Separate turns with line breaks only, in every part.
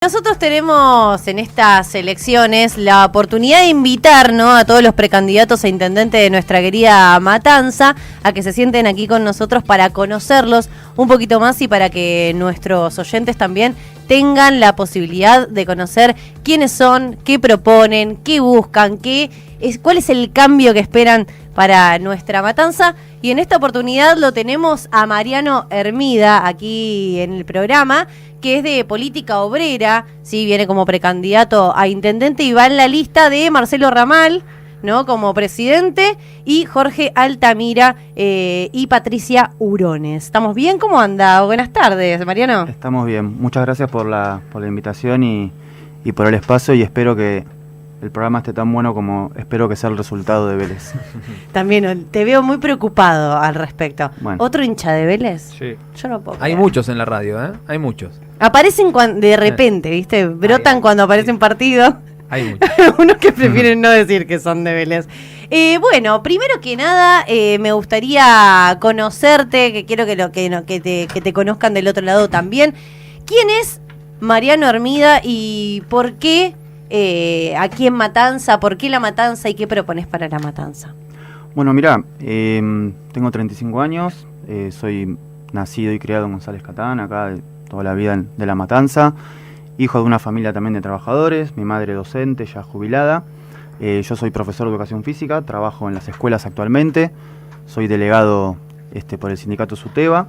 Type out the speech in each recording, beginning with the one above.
Nosotros tenemos en estas elecciones la oportunidad de invitar, ¿no?, a todos los precandidatos a intendente de nuestra querida Matanza a que se sienten aquí con nosotros para conocerlos un poquito más y para que nuestros oyentes también tengan la posibilidad de conocer quiénes son, qué proponen, qué buscan, cuál es el cambio que esperan para nuestra Matanza. Y en esta oportunidad lo tenemos a Mariano Hermida aquí en el programa, que es de Política Obrera, sí, viene como precandidato a intendente y va en la lista de Marcelo Ramal, ¿no?, como presidente, y Jorge Altamira y Patricia Hurones. ¿Estamos bien? ¿Cómo anda? Buenas tardes, Mariano.
Estamos bien. Muchas gracias por la invitación y por el espacio, y espero que el programa esté tan bueno como espero que sea el resultado de Vélez.
También te veo muy preocupado al respecto.
Bueno.
¿Otro hincha de Vélez?
Sí.
Yo no puedo
Hay
creer.
muchos en la radio, ¿eh? Hay muchos.
Aparecen de repente, ¿viste? Brotan cuando aparece un partido.
Hay muchos.
Unos que prefieren no decir que son de Vélez. Bueno, primero que nada, me gustaría conocerte, que quiero que te conozcan del otro lado también. ¿Quién es Mariano Hermida y por qué aquí en Matanza? ¿Por qué la Matanza y qué propones para la Matanza?
Bueno, mirá, tengo 35 años, soy nacido y criado en González Catán, acá de toda la vida de La Matanza, hijo de una familia también de trabajadores, mi madre docente, ya jubilada. Yo soy profesor de educación física, trabajo en las escuelas actualmente, soy delegado por el sindicato SUTEBA.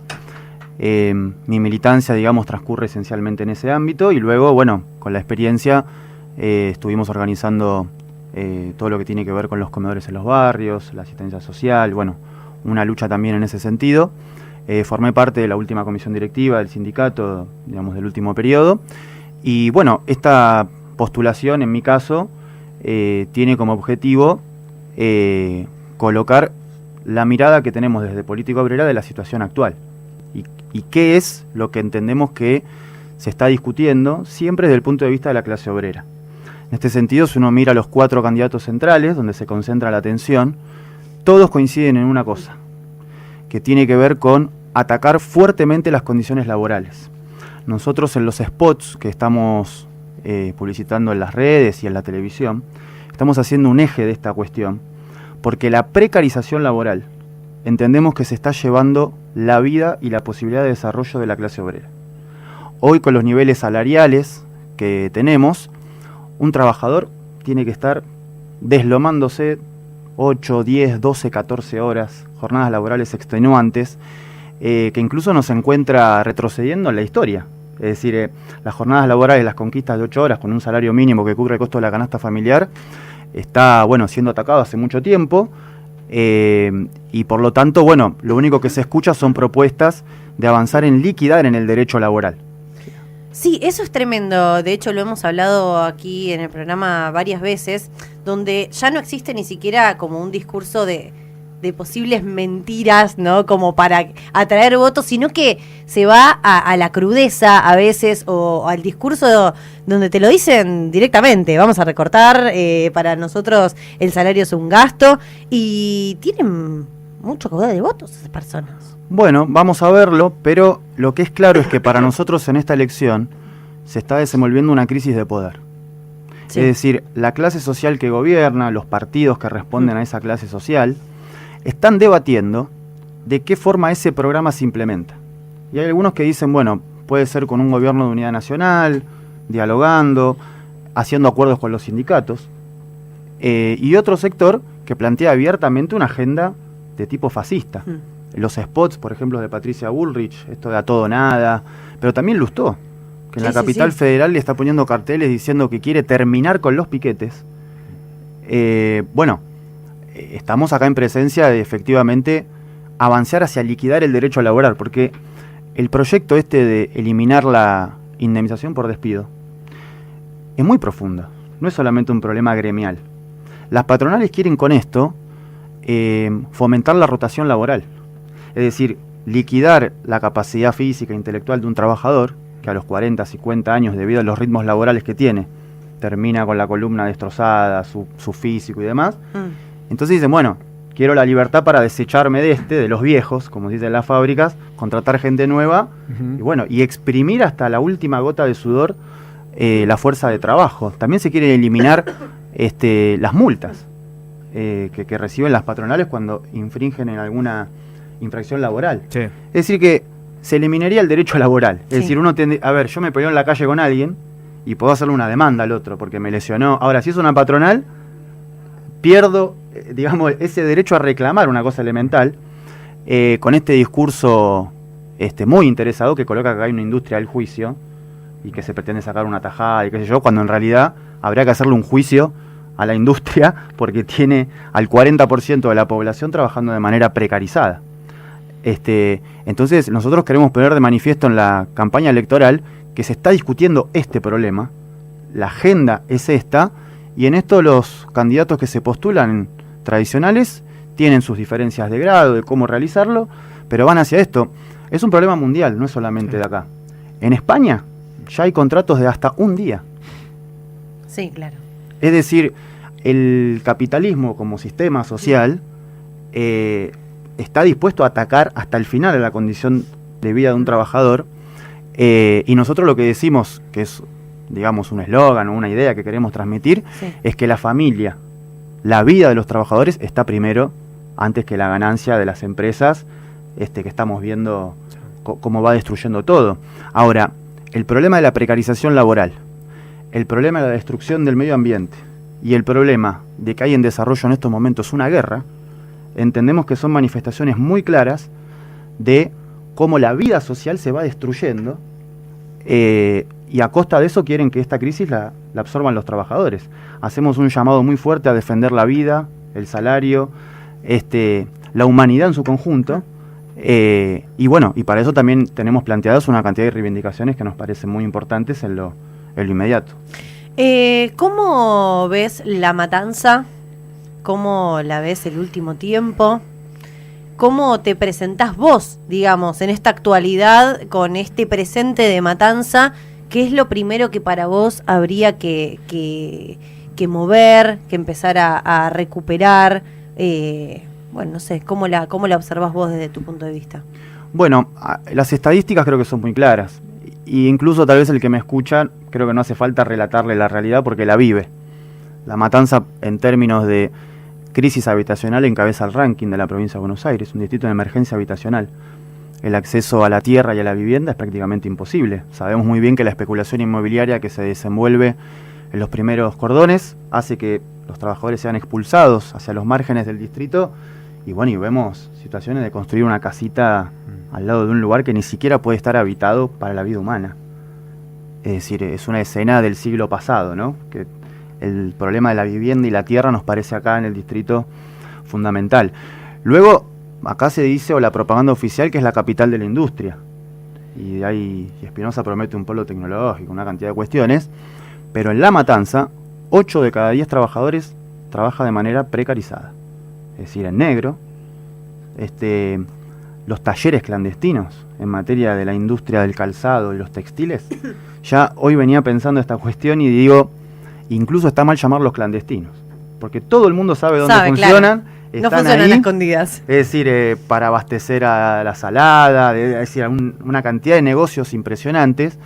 Mi militancia, digamos, transcurre esencialmente en ese ámbito, y luego, bueno, con la experiencia estuvimos organizando todo lo que tiene que ver con los comedores en los barrios, la asistencia social, bueno, una lucha también en ese sentido. Formé parte de la última comisión directiva del sindicato, digamos, del último periodo. Y bueno, esta postulación, en mi caso, tiene como objetivo colocar la mirada que tenemos desde Política Obrera de la situación actual. Y qué es lo que entendemos que se está discutiendo siempre desde el punto de vista de la clase obrera. En este sentido, si uno mira los 4 candidatos centrales, donde se concentra la atención, todos coinciden en una cosa, que tiene que ver con atacar fuertemente las condiciones laborales. Nosotros en los spots que estamos publicitando en las redes y en la televisión, estamos haciendo un eje de esta cuestión, porque la precarización laboral entendemos que se está llevando la vida y la posibilidad de desarrollo de la clase obrera. Hoy, con los niveles salariales que tenemos, un trabajador tiene que estar deslomándose 8, 10, 12, 14 horas, jornadas laborales extenuantes, que incluso nos encuentra retrocediendo en la historia. Es decir, las jornadas laborales, las conquistas de 8 horas con un salario mínimo que cubre el costo de la canasta familiar, está, bueno, siendo atacado hace mucho tiempo, y por lo tanto, bueno, lo único que se escucha son propuestas de avanzar en liquidar en el derecho laboral.
Sí, eso es tremendo. De hecho, lo hemos hablado aquí en el programa varias veces, donde ya no existe ni siquiera como un discurso de posibles mentiras, ¿no?, como para atraer votos, sino que se va a la crudeza a veces, o al discurso donde te lo dicen directamente: vamos a recortar, para nosotros el salario es un gasto, y tienen mucho caudal de votos esas personas.
Bueno, vamos a verlo, pero lo que es claro es que para nosotros en esta elección se está desenvolviendo una crisis de poder. Sí. Es decir, la clase social que gobierna, los partidos que responden a esa clase social, están debatiendo de qué forma ese programa se implementa. Y hay algunos que dicen, bueno, puede ser con un gobierno de unidad nacional, dialogando, haciendo acuerdos con los sindicatos, y otro sector que plantea abiertamente una agenda de tipo fascista. Los spots, por ejemplo, de Patricia Bullrich, esto de a todo nada, pero también Lustó, que en la capital federal le está poniendo carteles diciendo que quiere terminar con los piquetes. Bueno, estamos acá en presencia de efectivamente avanzar hacia liquidar el derecho laboral, porque el proyecto de eliminar la indemnización por despido es muy profundo, no es solamente un problema gremial. Las patronales quieren con esto fomentar la rotación laboral, es decir, liquidar la capacidad física e intelectual de un trabajador que a los 40, 50 años, debido a los ritmos laborales que tiene, termina con la columna destrozada, su físico y demás. Entonces dicen, bueno, quiero la libertad para desecharme de los viejos, como dicen las fábricas, contratar gente nueva, y bueno, y exprimir hasta la última gota de sudor la fuerza de trabajo. También se quieren eliminar las multas que reciben las patronales cuando infringen en alguna infracción laboral.
Sí.
Es decir, que se eliminaría el derecho laboral. Es
Sí.
decir, uno tiende, a ver, yo me peleo en la calle con alguien y puedo hacerle una demanda al otro porque me lesionó. Ahora, si es una patronal, pierdo, digamos, ese derecho a reclamar una cosa elemental con este discurso muy interesado que coloca que hay una industria del juicio y que se pretende sacar una tajada y qué sé yo, cuando en realidad habría que hacerle un juicio a la industria porque tiene al 40% de la población trabajando de manera precarizada. Entonces nosotros queremos poner de manifiesto en la campaña electoral que se está discutiendo este problema, la agenda es esta, y en esto los candidatos que se postulan tradicionales tienen sus diferencias de grado, de cómo realizarlo, pero van hacia esto. Es un problema mundial, no es solamente de acá. En España ya hay contratos de hasta un día.
Sí, claro.
Es decir, el capitalismo como sistema social está dispuesto a atacar hasta el final de la condición de vida de un trabajador, y nosotros lo que decimos, que es, digamos, un eslogan o una idea que queremos transmitir,
Sí.
es que la familia, la vida de los trabajadores está primero antes que la ganancia de las empresas, que estamos viendo cómo va destruyendo todo. Ahora, el problema de la precarización laboral, el problema de la destrucción del medio ambiente y el problema de que hay en desarrollo en estos momentos una guerra, entendemos que son manifestaciones muy claras de cómo la vida social se va destruyendo, y a costa de eso quieren que esta crisis la absorban los trabajadores. Hacemos un llamado muy fuerte a defender la vida, el salario, la humanidad en su conjunto, y bueno, y para eso también tenemos planteadas una cantidad de reivindicaciones que nos parecen muy importantes en lo inmediato.
¿Cómo ves la matanza? ¿Cómo la ves el último tiempo? ¿Cómo te presentás vos, digamos, en esta actualidad con este presente de matanza? ¿Qué es lo primero que para vos habría que mover, que empezar a recuperar? Bueno, no sé, ¿cómo la observás vos desde tu punto de vista?
Bueno, las estadísticas creo que son muy claras. Y incluso tal vez el que me escucha, creo que no hace falta relatarle la realidad porque la vive. La matanza en términos de crisis habitacional encabeza el ranking de la provincia de Buenos Aires, un distrito de emergencia habitacional. El acceso a la tierra y a la vivienda es prácticamente imposible. Sabemos muy bien que la especulación inmobiliaria que se desenvuelve en los primeros cordones hace que los trabajadores sean expulsados hacia los márgenes del distrito, y bueno, y vemos situaciones de construir una casita al lado de un lugar que ni siquiera puede estar habitado para la vida humana. Es decir, es una escena del siglo pasado, ¿no? Que el problema de la vivienda y la tierra nos parece acá en el distrito fundamental. Luego, acá se dice, o la propaganda oficial, que es la capital de la industria. Y de ahí Espinosa promete un polo tecnológico, una cantidad de cuestiones. Pero en La Matanza, 8 de cada 10 trabajadores trabaja de manera precarizada. Es decir, en negro. Los talleres clandestinos en materia de la industria del calzado y los textiles. Ya hoy venía pensando esta cuestión y digo, incluso está mal llamarlos clandestinos, porque todo el mundo sabe dónde funcionan,
claro.
están
no funcionan
ahí,
escondidas.
es decir, para abastecer a la salada, es decir, una cantidad de negocios impresionantes,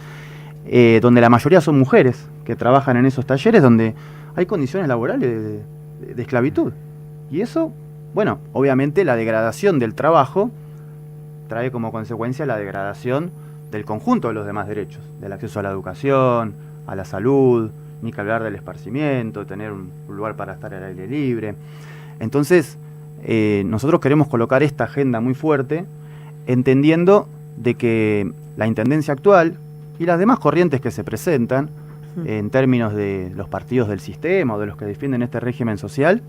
donde la mayoría son mujeres que trabajan en esos talleres, donde hay condiciones laborales de esclavitud. Y eso, bueno, obviamente la degradación del trabajo trae como consecuencia la degradación del conjunto de los demás derechos, del acceso a la educación, a la salud, ni que hablar del esparcimiento, tener un lugar para estar al aire libre. Entonces, nosotros queremos colocar esta agenda muy fuerte, entendiendo de que la intendencia actual y las demás corrientes que se presentan, en términos de los partidos del sistema o de los que defienden este régimen social,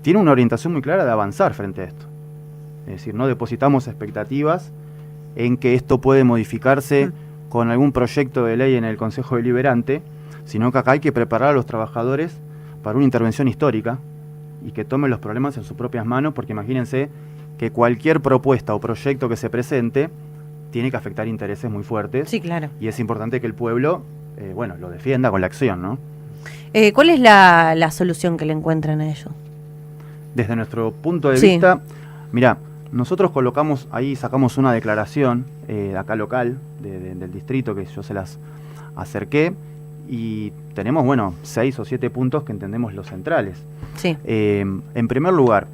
tienen una orientación muy clara de avanzar frente a esto. Es decir, no depositamos expectativas en que esto puede modificarse con algún proyecto de ley en el Consejo Deliberante, sino que acá hay que preparar a los trabajadores para una intervención histórica y que tomen los problemas en sus propias manos, porque imagínense que cualquier propuesta o proyecto que se presente tiene que afectar intereses muy fuertes.
Sí, claro.
Y es importante que el pueblo, lo defienda con la acción, ¿no?
¿Cuál es la solución que le encuentran a ello?
Desde nuestro punto de vista, mira, nosotros colocamos ahí, sacamos una declaración acá local del distrito que yo se las acerqué, y tenemos, 6 o 7 puntos que entendemos los centrales.
Sí.
En primer lugar,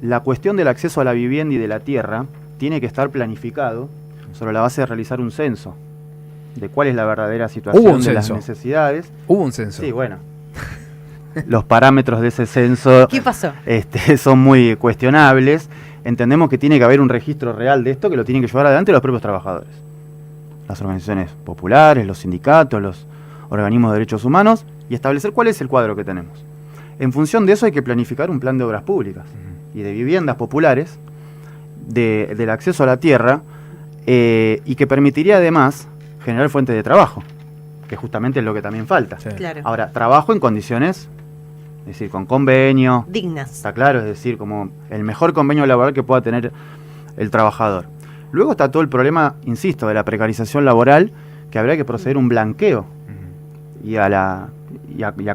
la cuestión del acceso a la vivienda y de la tierra tiene que estar planificado sobre la base de realizar un censo de cuál es la verdadera situación de las necesidades.
Hubo un censo.
Sí, bueno. Los parámetros de ese censo
¿Qué pasó?
Son muy cuestionables. Entendemos que tiene que haber un registro real de esto que lo tienen que llevar adelante los propios trabajadores. Las organizaciones populares, los sindicatos, los organismos de derechos humanos, y establecer cuál es el cuadro que tenemos. En función de eso hay que planificar un plan de obras públicas y de viviendas populares, del acceso a la tierra, y que permitiría además generar fuentes de trabajo, que justamente es lo que también falta.
Sí.
Claro.
Ahora, trabajo en condiciones, es decir, con convenio,
Dignas.
está claro, es decir, como el mejor convenio laboral que pueda tener el trabajador. Luego está todo el problema, insisto, de la precarización laboral, que habría que proceder a un blanqueo y a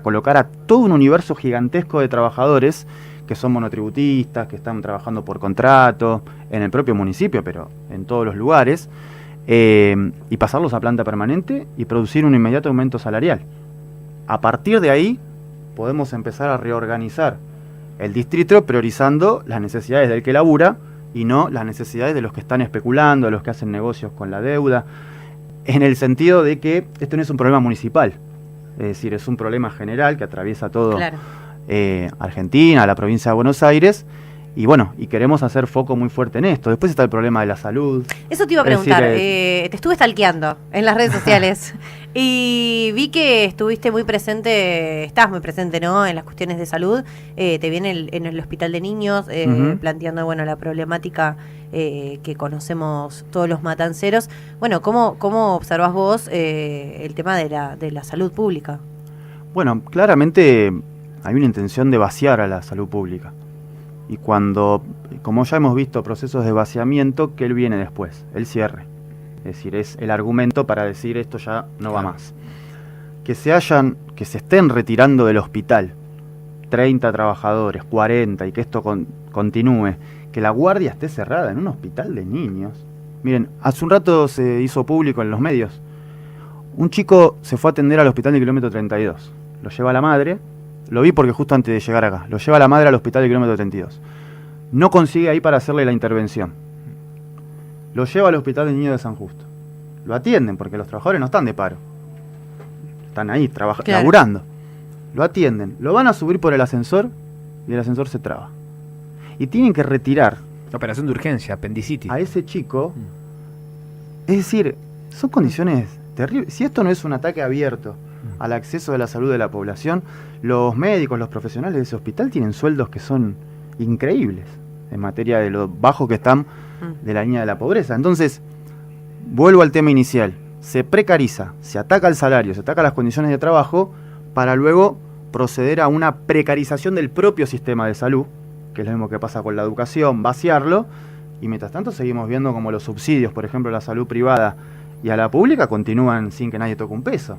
colocar a todo un universo gigantesco de trabajadores que son monotributistas, que están trabajando por contrato, en el propio municipio, pero en todos los lugares, y pasarlos a planta permanente y producir un inmediato aumento salarial. A partir de ahí podemos empezar a reorganizar el distrito priorizando las necesidades del que labura y no las necesidades de los que están especulando, de los que hacen negocios con la deuda, en el sentido de que esto no es un problema municipal, es decir, es un problema general que atraviesa todo
Claro.
Argentina, la provincia de Buenos Aires, y queremos hacer foco muy fuerte en esto. Después está el problema de la salud.
Eso te iba a
Es decir,
preguntar, te estuve stalkeando en las redes sociales y vi que estuviste muy presente, estás muy presente, ¿no?, en las cuestiones de salud. Te vi en el hospital de niños planteando, la problemática que conocemos todos los matanceros. Bueno, ¿cómo observás vos el tema de la salud pública?
Bueno, claramente hay una intención de vaciar a la salud pública. Y como ya hemos visto procesos de vaciamiento, ¿qué viene después? El cierre. Es decir, es el argumento para decir esto ya no va más. Que se estén retirando del hospital 30 trabajadores, 40, y que esto continúe, que la guardia esté cerrada en un hospital de niños. Miren, hace un rato se hizo público en los medios. Un chico se fue a atender al hospital del kilómetro 32. Lo lleva la madre. Lo vi porque justo antes de llegar acá. Lo lleva la madre al hospital del kilómetro 32. No consigue ahí para hacerle la intervención. Lo lleva al hospital de niños de San Justo. Lo atienden porque los trabajadores no están de paro. Están ahí laburando. Lo atienden. Lo van a subir por el ascensor y el ascensor se traba. Y tienen que retirar.
Operación de urgencia, apendicitis.
A ese chico. Es decir, son condiciones terribles. Si esto no es un ataque abierto al acceso de la salud de la población, los médicos, los profesionales de ese hospital tienen sueldos que son increíbles en materia de lo bajo que están de la línea de la pobreza. Entonces, vuelvo al tema inicial, se precariza, se ataca el salario, se ataca las condiciones de trabajo para luego proceder a una precarización del propio sistema de salud, que es lo mismo que pasa con la educación, vaciarlo, y mientras tanto seguimos viendo como los subsidios, por ejemplo, a la salud privada y a la pública continúan sin que nadie toque un peso.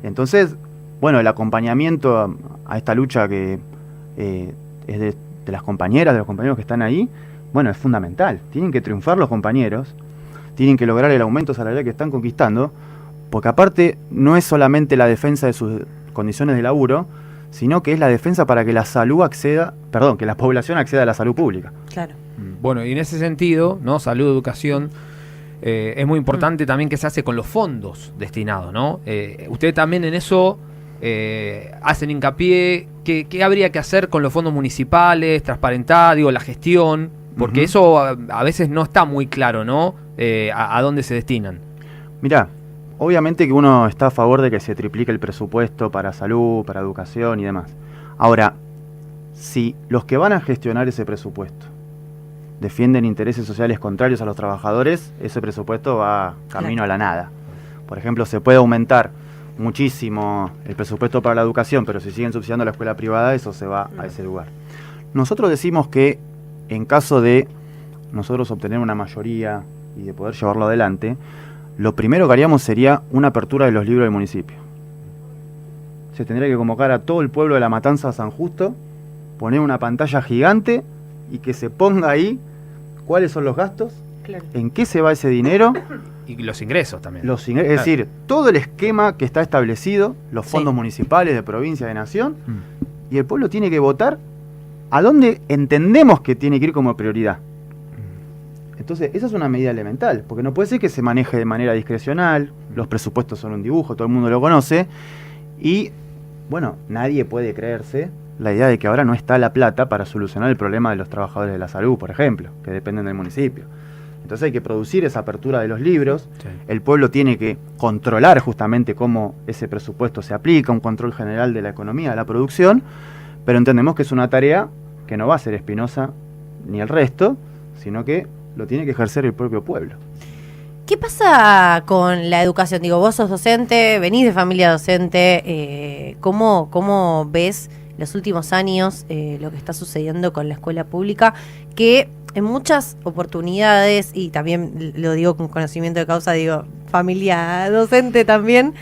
Entonces, el acompañamiento a esta lucha que es de las compañeras, de los compañeros que están ahí, es fundamental. Tienen que triunfar los compañeros, tienen que lograr el aumento salarial que están conquistando, porque aparte no es solamente la defensa de sus condiciones de laburo, sino que es la defensa para que la que la población acceda a la salud pública.
Claro.
Bueno, y en ese sentido, ¿no? Salud, educación, es muy importante también que se hace con los fondos destinados, ¿no? Ustedes también en eso hacen hincapié, ¿qué habría que hacer con los fondos municipales, transparentar, la gestión? Porque eso a veces no está muy claro, ¿no? A dónde se destinan.
Mirá, obviamente que uno está a favor de que se triplique el presupuesto para salud, para educación y demás. Ahora, si los que van a gestionar ese presupuesto defienden intereses sociales contrarios a los trabajadores, ese presupuesto va camino a la nada. Por ejemplo, se puede aumentar muchísimo el presupuesto para la educación, pero si siguen subsidiando la escuela privada, eso se va a ese lugar. Nosotros decimos que en caso de nosotros obtener una mayoría y de poder llevarlo adelante, lo primero que haríamos sería una apertura de los libros del municipio. Se tendría que convocar a todo el pueblo de La Matanza a San Justo, poner una pantalla gigante y que se ponga ahí cuáles son los gastos
Claro.
¿En qué se va ese dinero?
Y los ingresos también.
Es decir, todo el esquema que está establecido, los fondos municipales, de provincia, de nación, y el pueblo tiene que votar a dónde entendemos que tiene que ir como prioridad. Entonces, esa es una medida elemental, porque no puede ser que se maneje de manera discrecional, los presupuestos son un dibujo, todo el mundo lo conoce, y, bueno, nadie puede creerse la idea de que ahora no está la plata para solucionar el problema de los trabajadores de la salud, por ejemplo, que dependen del municipio. Entonces hay que producir esa apertura de los libros, el pueblo tiene que controlar justamente cómo ese presupuesto se aplica, un control general de la economía, de la producción, pero entendemos que es una tarea que no va a ser Espinosa ni el resto, sino que lo tiene que ejercer el propio pueblo.
¿Qué pasa con la educación? Digo, vos sos docente, venís de familia docente, ¿cómo ves los últimos años lo que está sucediendo con la escuela pública? Que en muchas oportunidades, y también lo digo con conocimiento de causa, digo, familia docente también,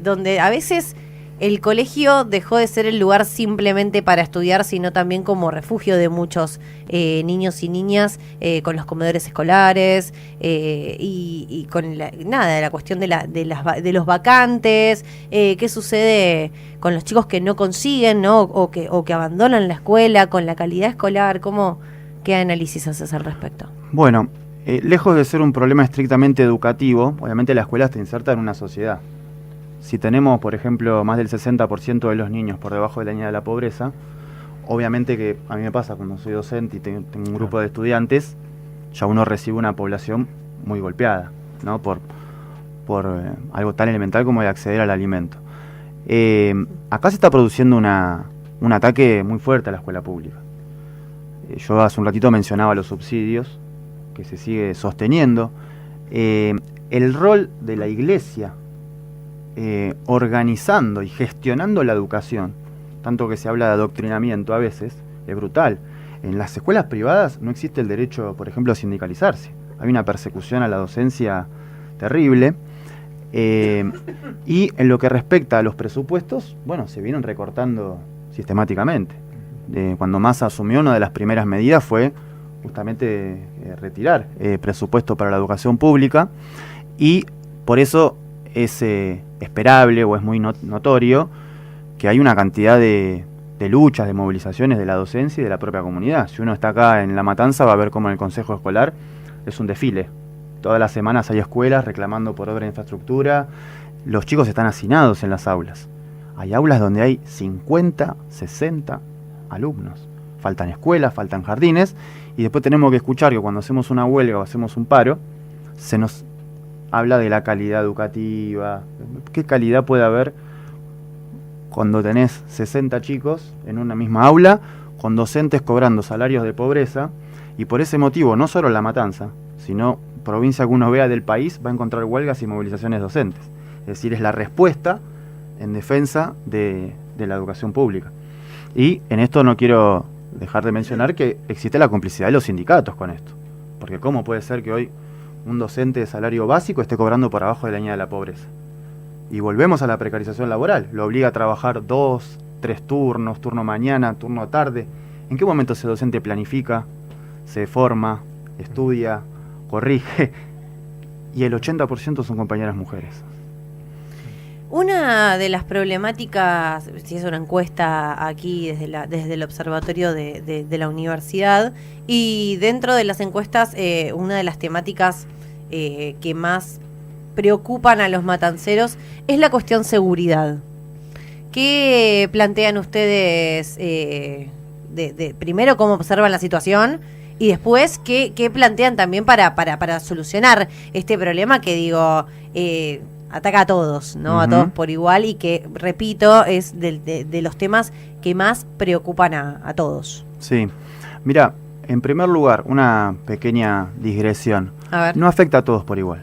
donde a veces el colegio dejó de ser el lugar simplemente para estudiar, sino también como refugio de muchos niños y niñas, con los comedores escolares, y con la cuestión de los vacantes, qué sucede con los chicos que no consiguen, ¿no? o que abandonan la escuela, con la calidad escolar. ¿Qué análisis haces al respecto?
Bueno, lejos de ser un problema estrictamente educativo, obviamente la escuela está inserta en una sociedad. Si tenemos, por ejemplo, más del 60% de los niños por debajo de la línea de la pobreza, obviamente que a mí me pasa cuando soy docente y tengo un grupo de estudiantes, ya uno recibe una población muy golpeada, ¿no? por algo tan elemental como el acceder al alimento. Acá se está produciendo un ataque muy fuerte a la escuela pública. Yo hace un ratito mencionaba los subsidios, que se sigue sosteniendo. El rol de la iglesia organizando y gestionando la educación, tanto que se habla de adoctrinamiento a veces, es brutal. En las escuelas privadas no existe el derecho, por ejemplo, a sindicalizarse. Hay una persecución a la docencia terrible. Y en lo que respecta a los presupuestos, bueno, se vienen recortando sistemáticamente. Cuando Massa asumió, una de las primeras medidas fue justamente retirar presupuesto para la educación pública, y por eso es esperable o es muy notorio que hay una cantidad de luchas, de movilizaciones de la docencia y de la propia comunidad. Si uno está acá en La Matanza va a ver cómo en el Consejo Escolar es un desfile. Todas las semanas hay escuelas reclamando por obra de infraestructura, los chicos están hacinados en las aulas. Hay aulas donde hay 50, 60 alumnos. Faltan escuelas, faltan jardines, y después tenemos que escuchar que cuando hacemos una huelga o hacemos un paro, se nos habla de la calidad educativa. ¿Qué calidad puede haber cuando tenés 60 chicos en una misma aula, con docentes cobrando salarios de pobreza? Y por ese motivo, no solo La Matanza, sino provincia que uno vea del país, va a encontrar huelgas y movilizaciones docentes. Es decir, es la respuesta en defensa de la educación pública. Y en esto no quiero dejar de mencionar que existe la complicidad de los sindicatos con esto. Porque ¿cómo puede ser que hoy un docente de salario básico esté cobrando por abajo de la línea de la pobreza? Y volvemos a la precarización laboral. Lo obliga a trabajar 2, 3 turnos, turno mañana, turno tarde. ¿En qué momento ese docente planifica, se forma, estudia, corrige? Y el 80% son compañeras mujeres.
Una de las problemáticas, si es una encuesta aquí desde el observatorio de la universidad, y dentro de las encuestas, una de las temáticas que más preocupan a los matanceros es la cuestión seguridad. ¿Qué plantean ustedes primero cómo observan la situación? Y después, ¿qué plantean también para solucionar este problema que digo... ataca a todos, ¿no? Uh-huh. A todos por igual, y que, repito, es de los temas que más preocupan a todos.
Sí. Mira, en primer lugar, una pequeña digresión.
A ver.
No afecta a todos por igual.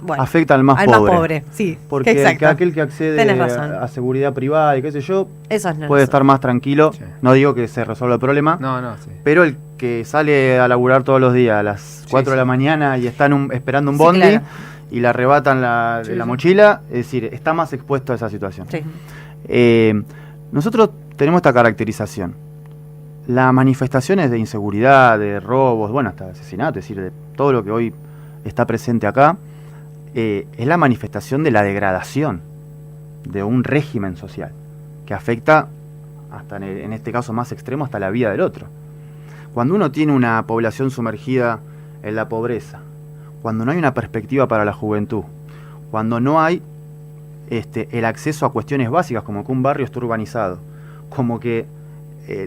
Bueno,
afecta al más pobre.
Sí,
porque aquel que accede a seguridad privada y qué sé yo, puede estar más tranquilo. Sí. No digo que se resuelva el problema, sí. Pero el que sale a laburar todos los días a las 4 de la mañana y está esperando un bondi, claro, y le arrebatan la mochila, es decir, está más expuesto a esa situación. Sí. Nosotros tenemos esta caracterización. Las manifestaciones de inseguridad, de robos, bueno, hasta de asesinato, es decir, de todo lo que hoy está presente acá, es la manifestación de la degradación de un régimen social que afecta, hasta en este caso más extremo, hasta la vida del otro. Cuando uno tiene una población sumergida en la pobreza, cuando no hay una perspectiva para la juventud, cuando no hay el acceso a cuestiones básicas, como que un barrio esté urbanizado, como que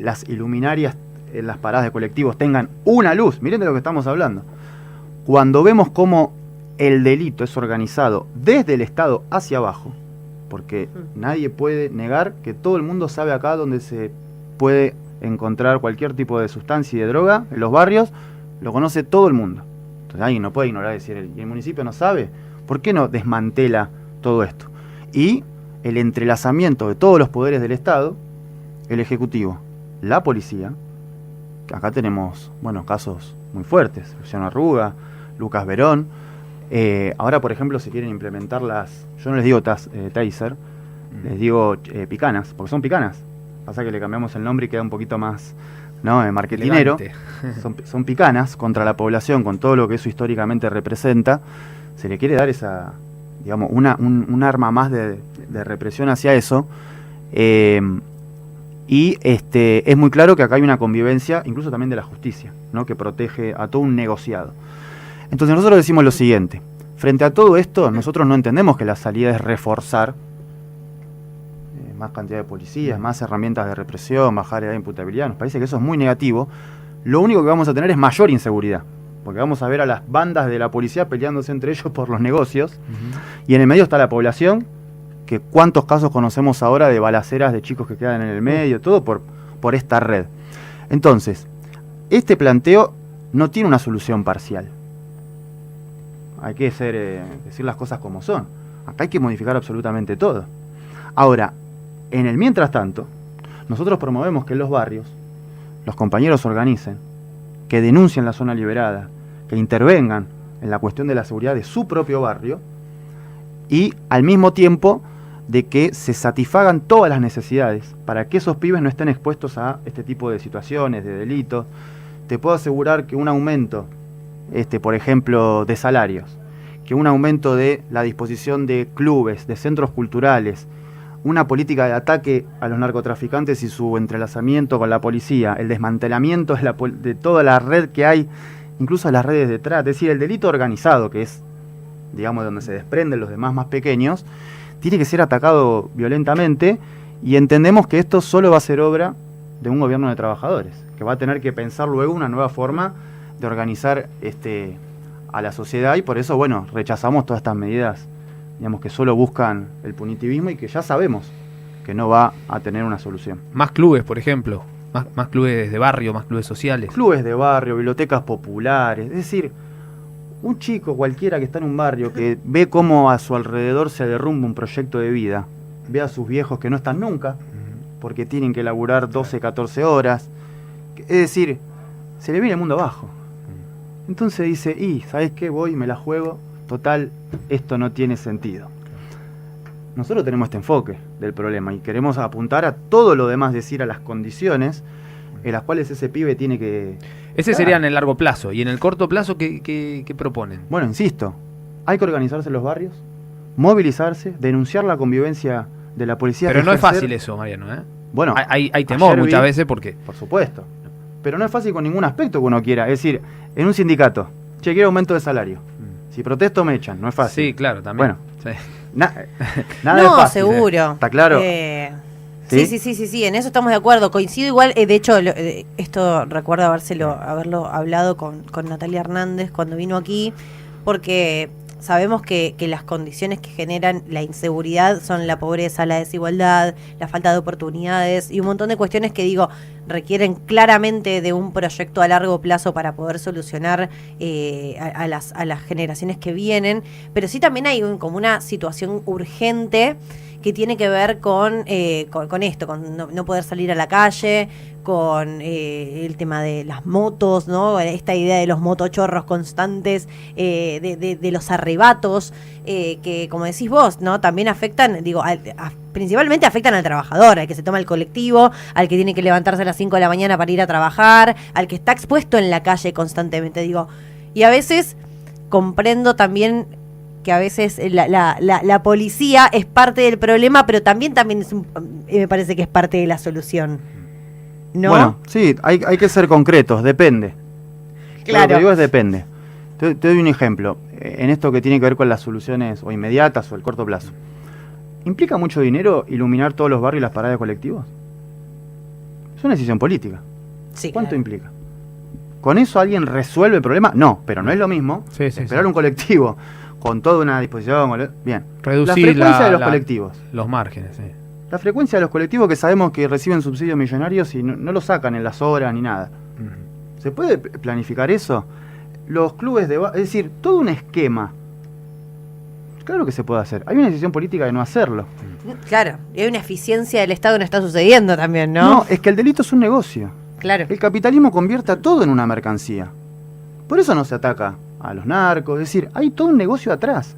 las iluminarias en las paradas de colectivos tengan una luz, miren de lo que estamos hablando. Cuando vemos cómo el delito es organizado desde el Estado hacia abajo, porque nadie puede negar que todo el mundo sabe acá donde se puede encontrar cualquier tipo de sustancia y de droga, en los barrios, lo conoce todo el mundo. Entonces alguien no puede ignorar, decir, ¿y el municipio no sabe? ¿Por qué no desmantela todo esto? Y el entrelazamiento de todos los poderes del Estado, el Ejecutivo, la Policía, acá tenemos, bueno, casos muy fuertes, Luciano Arruga, Lucas Verón, ahora por ejemplo se quieren implementar yo no les digo taser, les digo picanas, porque son picanas, pasa que le cambiamos el nombre y queda un poquito más, ¿no?, marketinero. Son picanas contra la población, con todo lo que eso históricamente representa. Se le quiere dar esa, digamos, un arma más de represión hacia eso, y es muy claro que acá hay una convivencia, incluso también de la justicia, ¿no?, que protege a todo un negociado. Entonces nosotros decimos lo siguiente: frente a todo esto, nosotros no entendemos que la salida es reforzar más cantidad de policías, más herramientas de represión, bajar la imputabilidad. Nos parece que eso es muy negativo. Lo único que vamos a tener es mayor inseguridad, porque vamos a ver a las bandas de la policía peleándose entre ellos por los negocios, y en el medio está la población, que cuántos casos conocemos ahora de balaceras de chicos que quedan en el medio, todo por esta red. Entonces, este planteo no tiene una solución parcial. Hay que decir las cosas como son. Acá hay que modificar absolutamente todo. Ahora, en el mientras tanto, nosotros promovemos que en los barrios los compañeros se organicen, que denuncien la zona liberada, que intervengan en la cuestión de la seguridad de su propio barrio, y al mismo tiempo de que se satisfagan todas las necesidades para que esos pibes no estén expuestos a este tipo de situaciones, de delitos. Te puedo asegurar que un aumento, por ejemplo, de salarios, que un aumento de la disposición de clubes, de centros culturales, una política de ataque a los narcotraficantes y su entrelazamiento con la policía, el desmantelamiento de toda la red que hay, incluso las redes de trata, es decir, el delito organizado, que es, digamos, donde se desprenden los demás más pequeños, tiene que ser atacado violentamente, y entendemos que esto solo va a ser obra de un gobierno de trabajadores, que va a tener que pensar luego una nueva forma de organizar a la sociedad, y por eso, bueno, rechazamos todas estas medidas, digamos, que solo buscan el punitivismo y que ya sabemos que no va a tener una solución.
Más clubes, por ejemplo, más clubes de barrio, más clubes sociales.
Clubes de barrio, bibliotecas populares, es decir, un chico cualquiera que está en un barrio, que ve cómo a su alrededor se derrumba un proyecto de vida, ve a sus viejos que no están nunca, porque tienen que laburar 12, 14 horas, es decir, se le viene el mundo abajo. Entonces dice, ¿sabes qué? Voy y me la juego, total, esto no tiene sentido. Nosotros tenemos este enfoque del problema y queremos apuntar a todo lo demás, decir, a las condiciones en las cuales ese pibe tiene que...
Ese sería en el largo plazo. ¿Y en el corto plazo qué proponen?
Bueno, insisto, hay que organizarse en los barrios, movilizarse, denunciar la convivencia de la policía.
Pero no es fácil eso, Mariano, ¿eh?
Bueno,
hay temor muchas veces porque...
Por supuesto. Pero no es fácil con ningún aspecto que uno quiera. Es decir, en un sindicato, quiero aumento de salario. Si protesto me echan, no es fácil.
Sí, claro, también.
Bueno,
sí.
Nada es fácil.
Seguro.
¿Está claro?
Sí, en eso estamos de acuerdo. Coincido igual, de hecho, esto recuerdo haberlo hablado con Natalia Hernández cuando vino aquí, porque sabemos que las condiciones que generan la inseguridad son la pobreza, la desigualdad, la falta de oportunidades y un montón de cuestiones que, requieren claramente de un proyecto a largo plazo para poder solucionar a las generaciones que vienen, pero sí también hay como una situación urgente que tiene que ver con esto, con no poder salir a la calle, con el tema de las motos, ¿no? Esta idea de los motochorros constantes, de los arrebatos, que como decís vos, ¿no? También afectan, principalmente afectan al trabajador, al que se toma el colectivo, al que tiene que levantarse a las 5 de la mañana para ir a trabajar, al que está expuesto en la calle constantemente. Y a veces comprendo también que a veces la policía es parte del problema, pero también es me parece que es parte de la solución, ¿no?
Bueno, sí, hay que ser concretos, depende.
Claro.
Lo que digo es depende. Te doy un ejemplo, en esto que tiene que ver con las soluciones o inmediatas o el corto plazo. ¿Implica mucho dinero iluminar todos los barrios y las paradas de colectivos? Es una decisión política.
Sí,
¿Cuánto
claro.
implica? ¿Con eso alguien resuelve el problema? No, pero no es lo mismo esperar un colectivo con toda una disposición. Bien.
Reducir
la frecuencia de los colectivos.
Los márgenes, sí.
La frecuencia de los colectivos que sabemos que reciben subsidios millonarios y no lo sacan en las horas ni nada. ¿Se puede planificar eso? Los clubes es decir, todo un esquema. Claro que se puede hacer. Hay una decisión política de no hacerlo.
Claro, y hay una eficiencia del Estado que no está sucediendo también, ¿no?
No, es que el delito es un negocio.
Claro.
El capitalismo convierte a todo en una mercancía. Por eso no se ataca a los narcos. Es decir, hay todo un negocio atrás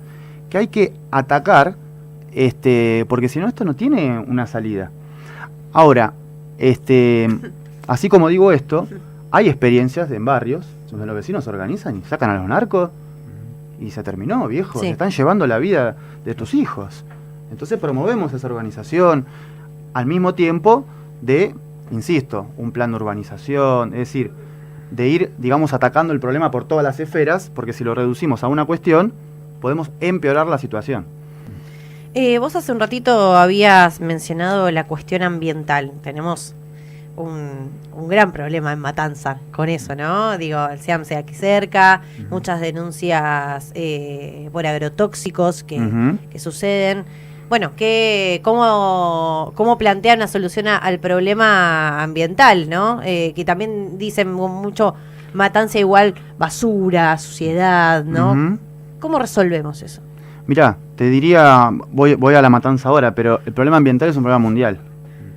que hay que atacar, porque si no esto no tiene una salida. Ahora, así como digo esto, hay experiencias en barrios donde los vecinos se organizan y sacan a los narcos y se terminó, viejo.
Sí.
Se están llevando la vida de tus hijos. Entonces promovemos esa organización al mismo tiempo de, insisto, un plan de urbanización, es decir, de ir, digamos, atacando el problema por todas las esferas, porque si lo reducimos a una cuestión, podemos empeorar la situación.
Vos hace un ratito habías mencionado la cuestión ambiental. Tenemos un gran problema en Matanza con eso, ¿no? Digo, el SEAMSE aquí cerca, muchas denuncias por agrotóxicos que suceden. Bueno, ¿cómo plantean una solución al problema ambiental, ¿no? Que también dicen mucho Matanza igual basura, suciedad, ¿no? ¿Cómo resolvemos eso?
Mirá, te diría, voy a La Matanza ahora, pero el problema ambiental es un problema mundial.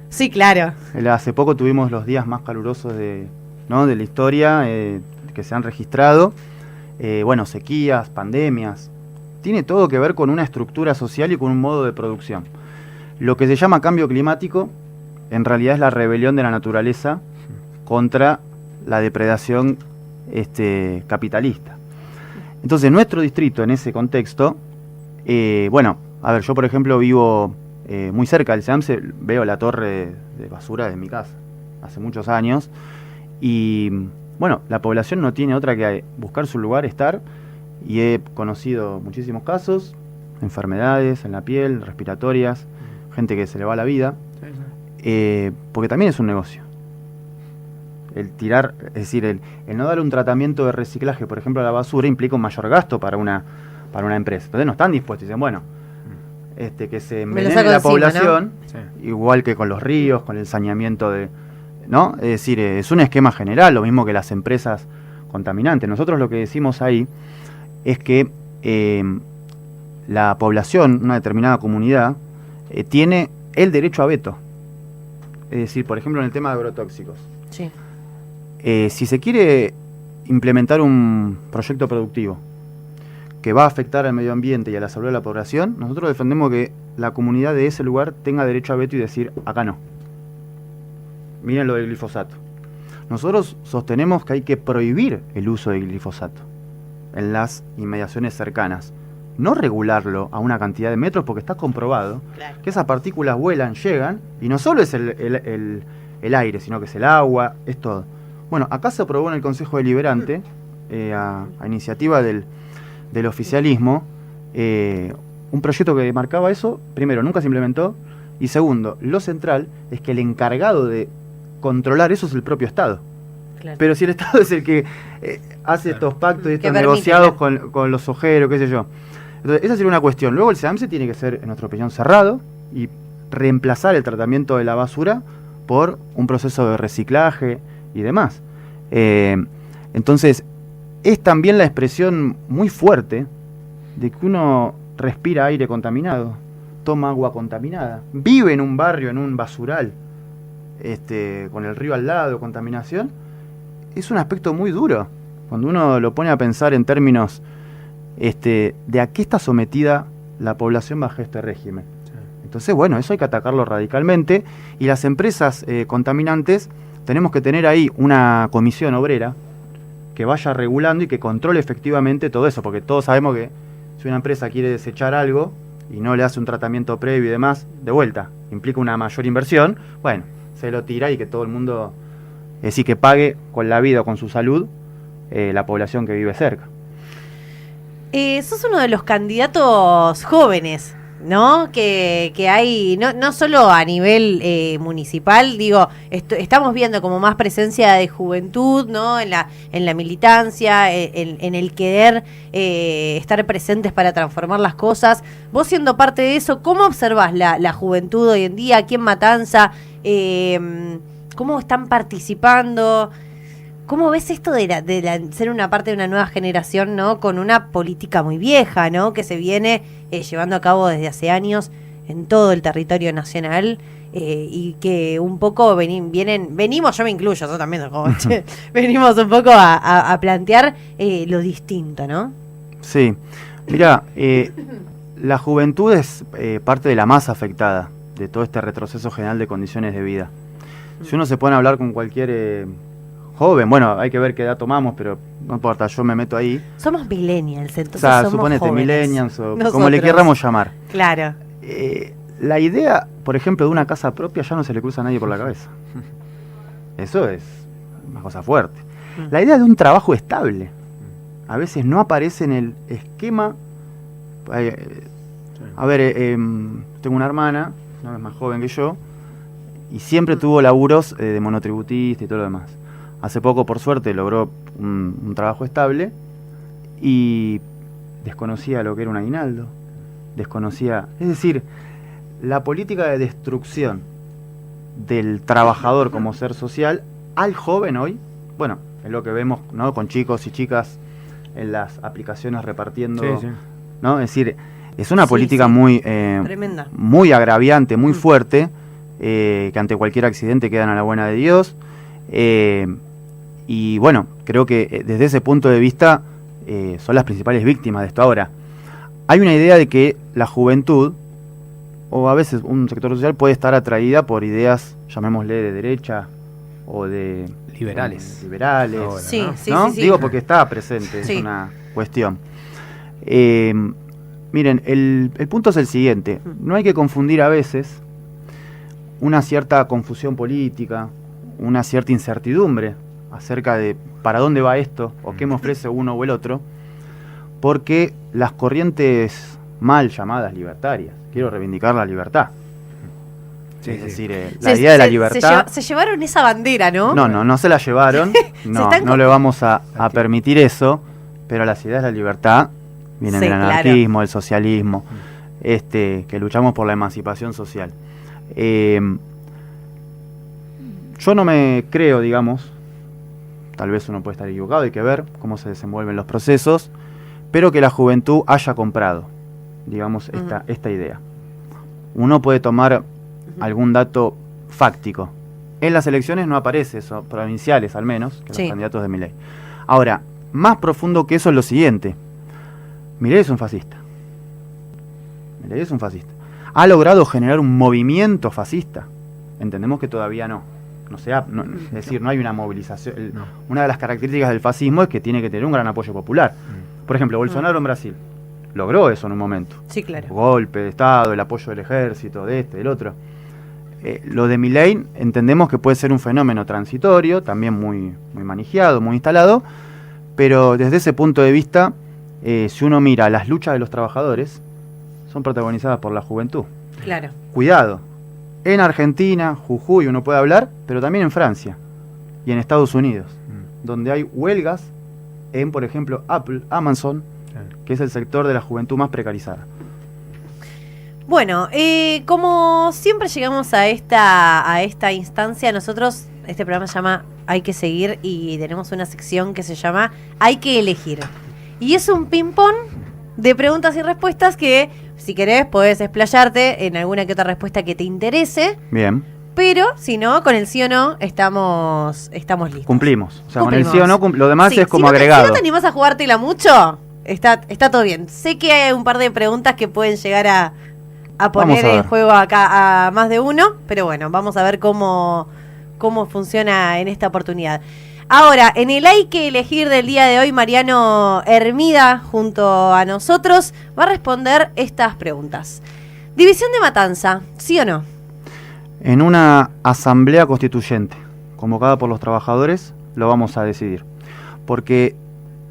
Sí, claro.
Hace poco tuvimos los días más calurosos de la historia que se han registrado. Sequías, pandemias. Tiene todo que ver con una estructura social y con un modo de producción. Lo que se llama cambio climático, en realidad es la rebelión de la naturaleza contra la depredación capitalista. Entonces, nuestro distrito, en ese contexto, yo por ejemplo vivo muy cerca del SEAMSE, veo la torre de basura de mi casa, hace muchos años, y la población no tiene otra que buscar su lugar, estar, y he conocido muchísimos casos, enfermedades en la piel, respiratorias, gente que se le va la vida, porque también es un negocio. El tirar, es decir, el no dar un tratamiento de reciclaje, por ejemplo, a la basura, implica un mayor gasto para una empresa. Entonces no están dispuestos, dicen, que se envenene la población, ¿no? Sí. Igual que con los ríos, con el saneamiento ¿no? Es decir, es un esquema general, lo mismo que las empresas contaminantes. Nosotros lo que decimos ahí es que la población, una determinada comunidad, tiene el derecho a veto. Es decir, por ejemplo, en el tema de agrotóxicos.
Sí.
Si se quiere implementar un proyecto productivo que va a afectar al medio ambiente y a la salud de la población, nosotros defendemos que la comunidad de ese lugar tenga derecho a veto y decir, acá no. Miren lo del glifosato. Nosotros sostenemos que hay que prohibir el uso de glifosato en las inmediaciones cercanas. No regularlo a una cantidad de metros, porque está comprobado que esas partículas vuelan, llegan, y no solo es el aire, sino que es el agua, es todo. Bueno, acá se aprobó en el Consejo Deliberante, a iniciativa del oficialismo, un proyecto que marcaba eso. Primero, nunca se implementó, y segundo, lo central es que el encargado de controlar eso es el propio Estado. Claro. Pero si el Estado es el que hace estos pactos y estos negociados con los ojeros, qué sé yo. Entonces, esa sería una cuestión. Luego el SEAMSE tiene que ser, en nuestra opinión, cerrado y reemplazar el tratamiento de la basura por un proceso de reciclaje y demás. Entonces, es también la expresión muy fuerte de que uno respira aire contaminado, toma agua contaminada, vive en un barrio, en un basural, con el río al lado, contaminación. Es un aspecto muy duro cuando uno lo pone a pensar en términos de a qué está sometida la población bajo este régimen. Sí. Entonces, eso hay que atacarlo radicalmente, y las empresas contaminantes tenemos que tener ahí una comisión obrera que vaya regulando y que controle efectivamente todo eso, porque todos sabemos que si una empresa quiere desechar algo y no le hace un tratamiento previo y demás, de vuelta, implica una mayor inversión, bueno, se lo tira y que todo el mundo, es decir, que pague con la vida o con su salud la población que vive cerca.
Sos uno de los candidatos jóvenes, ¿no? Que hay, no solo a nivel municipal, digo, estamos viendo como más presencia de juventud, ¿no? En la militancia, en el querer estar presentes para transformar las cosas. Vos siendo parte de eso, ¿cómo observás la juventud hoy en día aquí en Matanza? ¿Cómo están participando? ¿Cómo ves esto de ser una parte de una nueva generación, ¿no? Con una política muy vieja, ¿no? Que se viene llevando a cabo desde hace años en todo el territorio nacional y que un poco venimos, yo me incluyo, yo también soy joven, venimos un poco a plantear lo distinto, ¿no?
Sí, mira, la juventud es parte de la más afectada de todo este retroceso general de condiciones de vida. Si uno se pone a hablar con cualquier joven, bueno, hay que ver qué edad tomamos, pero no importa, yo me meto ahí.
Somos millennials, entonces
o sea,
somos
suponete
jóvenes.
millennials o
Nosotros.
como le querramos llamar.
Claro.
La idea, por ejemplo, de una casa propia ya no se le cruza a nadie por la cabeza. Eso es una cosa fuerte. La idea de un trabajo estable a veces no aparece en el esquema. A ver, tengo una hermana, una vez más joven que yo, y siempre tuvo laburos de monotributista y todo lo demás. Hace poco, por suerte, logró un trabajo estable y desconocía lo que era un aguinaldo, desconocía... Es decir, la política de destrucción del trabajador como ser social al joven hoy, bueno, es lo que vemos, ¿no? Con chicos y chicas en las aplicaciones repartiendo,
Sí.
¿no? Es decir, es una política muy
tremenda,
muy agraviante, muy fuerte, que ante cualquier accidente quedan a la buena de Dios. Y bueno, creo que desde ese punto de vista son las principales víctimas de esto. Ahora, hay una idea de que la juventud, o a veces un sector social, puede estar atraída por ideas, llamémosle de derecha o de...
Liberales.
Liberales,
Ahora,
Sí,
¿no?
sí,
¿no?
sí, sí.
Digo porque está presente,
Sí.
es una cuestión. Miren, el punto es el siguiente. No hay que confundir a veces una cierta confusión política, una cierta incertidumbre acerca de para dónde va esto o qué me ofrece uno o el otro, porque las corrientes mal llamadas libertarias, quiero reivindicar la libertad.
Sí,
Es
sí.
decir, la idea de la libertad...
Se llevaron esa bandera, ¿no?
No se la llevaron, no le vamos a permitir eso, pero las ideas de la libertad vienen
Sí,
del
claro.
anarquismo, del socialismo, que luchamos por la emancipación social. Yo no me creo, digamos, tal vez uno puede estar equivocado, hay que ver cómo se desenvuelven los procesos, pero que la juventud haya comprado, digamos, esta idea. Uno puede tomar algún dato fáctico. En las elecciones no aparece eso, provinciales al menos, que
Sí.
los candidatos de Milei. Ahora, más profundo que eso es lo siguiente. Milei es un fascista. Milei es un fascista. ¿Ha logrado generar un movimiento fascista? Entendemos que todavía no. Es decir, no hay una movilización.
No.
Una de las características del fascismo es que tiene que tener un gran apoyo popular. Por ejemplo, Bolsonaro en Brasil logró eso en un momento.
Sí, claro.
Golpe de Estado, el apoyo del ejército, de este, del otro. Lo de Milei entendemos que puede ser un fenómeno transitorio, también muy, muy manejado, muy instalado, pero desde ese punto de vista, si uno mira las luchas de los trabajadores, son protagonizadas por la juventud.
Claro.
Cuidado, en Argentina, Jujuy uno puede hablar, pero también en Francia y en Estados Unidos, donde hay huelgas en, por ejemplo, Apple, Amazon, que es el sector de la juventud más precarizada.
Bueno, como siempre llegamos a esta instancia, nosotros, este programa se llama Hay que seguir y tenemos una sección que se llama Hay que elegir. Y es un ping-pong de preguntas y respuestas que, si querés, podés explayarte en alguna que otra respuesta que te interese,
Bien,
pero si no, con el sí o no estamos listos.
cumplimos. O sea,
Cumplimos.
con el sí o no, lo demás
Sí,
es como
si no
agregado.
Si no te animás a jugártela mucho, está todo bien. Sé que hay un par de preguntas que pueden llegar a poner
Vamos a
en
ver.
juego acá a más de uno, pero bueno, vamos a ver cómo funciona en esta oportunidad. Ahora, en el Hay que elegir del día de hoy, Mariano Hermida, junto a nosotros, va a responder estas preguntas. División de Matanza, ¿sí o no?
En una asamblea constituyente convocada por los trabajadores lo vamos a decidir. Porque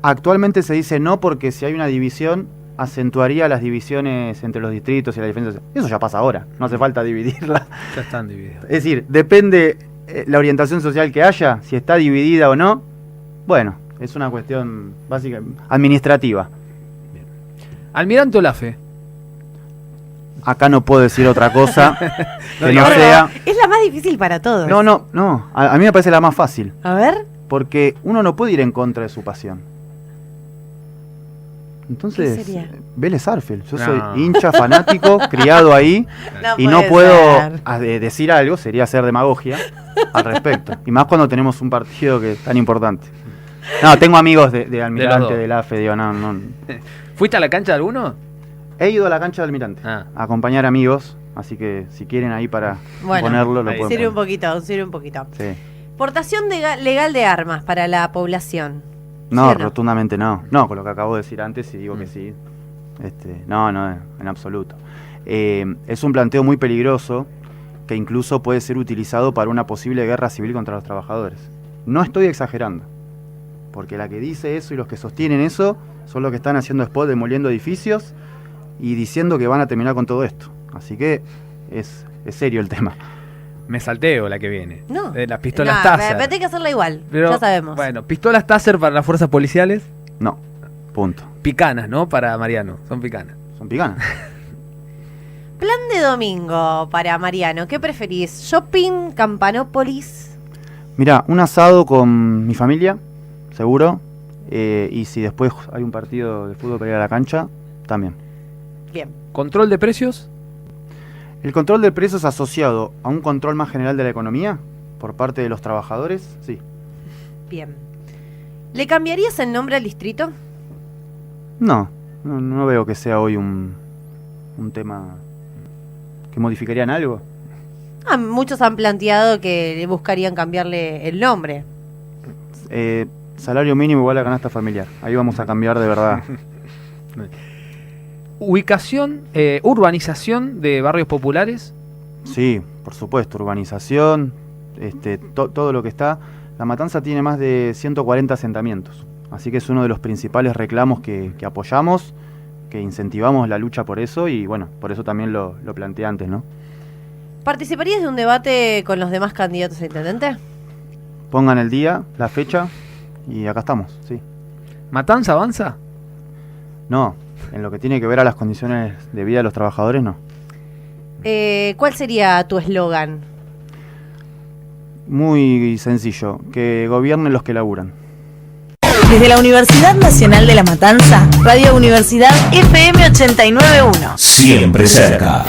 actualmente se dice no, porque si hay una división acentuaría las divisiones entre los distritos y la defensa. Eso ya pasa ahora, no hace falta dividirla.
Ya están divididos.
Es decir, depende la orientación social que haya, si está dividida o no. Bueno, es una cuestión básica, administrativa.
Bien. Almirante Olafe.
Acá no puedo decir otra cosa que no
Pero
sea...
es la más difícil para todos.
No. A mí me parece la más fácil.
A ver.
Porque uno no puede ir en contra de su pasión. Entonces,
¿Qué sería?
Vélez Sarsfield. Yo
No.
soy hincha, fanático, criado ahí. Y no
puede
puedo
ser.
decir algo, sería hacer demagogia al respecto. Y más cuando tenemos un partido que es tan importante. No, tengo amigos de Almirante,
De
del AFE, digo, no.
¿Fuiste a la cancha de alguno?
He ido a la cancha de Almirante
Ah.
a acompañar amigos, así que si quieren ahí para ponerlo, lo
ahí.
pueden
Sirve un
poner.
sirve un poquito.
Sí.
Portación legal de armas para la población.
No,
¿Sí o no?
rotundamente no. No, con lo que acabo de decir antes, y digo que sí. No, en absoluto. Es un planteo muy peligroso que incluso puede ser utilizado para una posible guerra civil contra los trabajadores. No estoy exagerando, porque la que dice eso y los que sostienen eso son los que están haciendo spot, demoliendo edificios y diciendo que van a terminar con todo esto. Así que es serio el tema.
Me salteo la que viene.
No.
Las pistolas
No,
Taser.
pero hay que hacerla igual,
Pero,
ya sabemos.
Bueno, pistolas Taser para las fuerzas policiales.
No, punto.
Picanas, ¿no? Para Mariano. Son picanas.
Son picanas.
Plan de domingo para Mariano, ¿qué preferís? ¿Shopping, Campanópolis?
Mirá, un asado con mi familia, seguro. Y si después hay un partido de fútbol para ir a la cancha, también.
Bien.
¿Control de precios?
¿El control del precio es asociado a un control más general de la economía por parte de los trabajadores? Sí.
Bien. ¿Le cambiarías el nombre al distrito?
No veo que sea hoy un tema que modificarían algo.
Muchos han planteado que buscarían cambiarle el nombre.
Salario mínimo igual a canasta familiar. Ahí vamos a cambiar de verdad.
Ubicación, urbanización de barrios populares.
Sí, por supuesto, urbanización, todo lo que está. La Matanza tiene más de 140 asentamientos, así que es uno de los principales reclamos que apoyamos, que incentivamos la lucha por eso y bueno, por eso también lo planteé antes, ¿no?
¿Participarías de un debate con los demás candidatos a intendente?
Pongan el día, la fecha y acá estamos, sí.
¿Matanza avanza?
No, en lo que tiene que ver a las condiciones de vida de los trabajadores, no.
¿Cuál sería tu eslogan?
Muy sencillo, que gobiernen los que laburan.
Desde la Universidad Nacional de La Matanza, Radio Universidad FM 89.1.
Siempre cerca.